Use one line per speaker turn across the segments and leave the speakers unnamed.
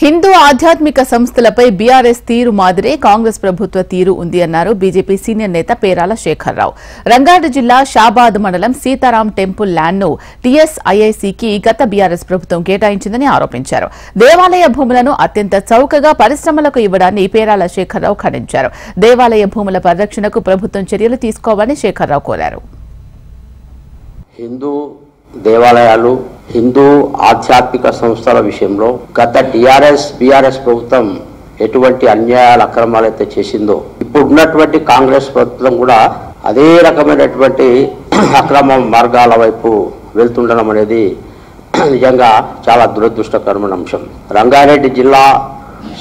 హిందూ ఆధ్యాత్మిక సంస్థలపై బీఆర్ఎస్ తీరు మాదిరే కాంగ్రెస్ ప్రభుత్వ తీరు ఉంది అన్నారు బీజేపీ సీనియర్ నేత పేరాల శేఖర్రావు. రంగారెడ్డి జిల్లా షాబాద్ మండలం సీతారాం టెంపుల్ ల్యాండ్ను టీఎస్ఐఐసీకి గత బీఆర్ఎస్ ప్రభుత్వం కేటాయించిందని ఆరోపించారు. దేవాలయ భూములను అత్యంత చౌకగా పరిశ్రమలకు ఇవ్వడాన్ని పేరాల శేఖర్రావు ఖండించారు. దేవాలయ భూముల పరిరక్షణకు ప్రభుత్వం చర్యలు తీసుకోవాలని శేఖర్రావు కోరారు.
దేవాలయాలు హిందూ ఆధ్యాత్మిక సంస్థల విషయంలో గత బీఆర్ఎస్ ప్రభుత్వం ఎటువంటి అన్యాయాలు అక్రమాలు అయితే చేసిందో ఇప్పుడు ఉన్నటువంటి కాంగ్రెస్ ప్రభుత్వం కూడా అదే రకమైనటువంటి అక్రమ మార్గాల వైపు వెళ్తుండడం అనేది నిజంగా చాలా దురదృష్టకరమైన అంశం. రంగారెడ్డి జిల్లా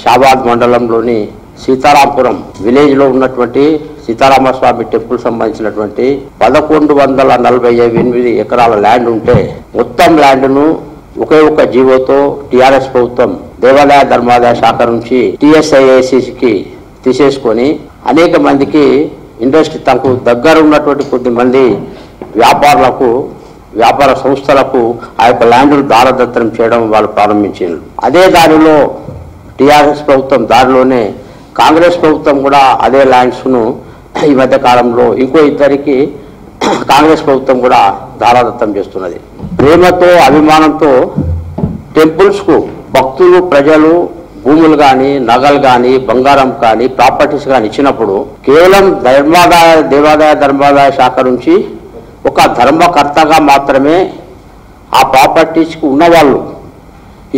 షాబాద్ మండలంలోని సీతారాంపురం విలేజ్ లో ఉన్నటువంటి సీతారామస్వామి టెంపుల్ సంబంధించినటువంటి 1148 ఎకరాల ల్యాండ్ ఉంటే మొత్తం ల్యాండ్ను ఒకే ఒక జీవోతో టీఆర్ఎస్ ప్రభుత్వం దేవాదాయ ధర్మాదాయ శాఖ నుంచి టీఎస్ఐఐసికి తీసేసుకొని అనేక మందికి ఇండస్ట్రీ తనకు దగ్గర ఉన్నటువంటి కొద్దిమంది వ్యాపార సంస్థలకు ఆ యొక్క ల్యాండ్ను దారదత్తనం చేయడం వాళ్ళు ప్రారంభించారు. అదే దారిలో టీఆర్ఎస్ ప్రభుత్వం దారిలోనే కాంగ్రెస్ ప్రభుత్వం కూడా అదే ల్యాండ్స్ను ఈ మధ్య కాలంలో ఇంకో ఇద్దరికి కాంగ్రెస్ ప్రభుత్వం కూడా దారాదత్తం చేస్తున్నది. ప్రేమతో అభిమానంతో టెంపుల్స్కు భక్తులు ప్రజలు భూములు కానీ నగలు కానీ బంగారం కానీ ప్రాపర్టీస్ కానీ ఇచ్చినప్పుడు కేవలం దేవాదాయ ధర్మాదాయ శాఖ నుంచి ఒక ధర్మకర్తగా మాత్రమే ఆ ప్రాపర్టీస్కి ఉన్నవాళ్ళు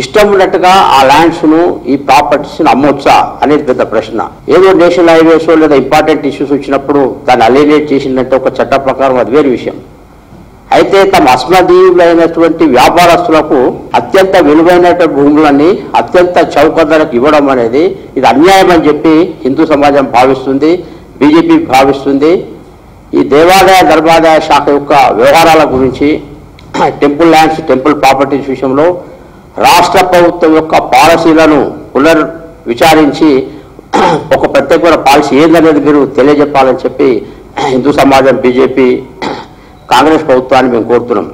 ఇష్టం ఉన్నట్టుగా ఆ ల్యాండ్స్ను ఈ ప్రాపర్టీస్ని అమ్మొచ్చా అనేది పెద్ద ప్రశ్న. ఏదో నేషనల్ హైవేస్ లేదా ఇంపార్టెంట్ ఇష్యూస్ వచ్చినప్పుడు దాన్ని అలినేట్ చేసిందంటే ఒక చట్ట ప్రకారం అది వేరే విషయం. అయితే తమ అస్మదీయులైనటువంటి వ్యాపారస్తులకు అత్యంత విలువైనటువంటి భూములన్నీ అత్యంత చౌక ధరకు ఇవ్వడం అనేది ఇది అన్యాయం అని చెప్పి హిందూ సమాజం భావిస్తుంది, బీజేపీ భావిస్తుంది. ఈ దేవాదాయ ధర్మాదాయ శాఖ యొక్క వ్యవహారాల గురించి టెంపుల్ ల్యాండ్స్ టెంపుల్ ప్రాపర్టీస్ విషయంలో రాష్ట్ర ప్రభుత్వం యొక్క పాలసీలను విచారించి ఒక ప్రత్యేకమైన పాలసీ ఏందనేది మీరు తెలియజెప్పాలని చెప్పి హిందూ సమాజం బీజేపీ కాంగ్రెస్ ప్రభుత్వాన్ని మేము కోరుతున్నాం.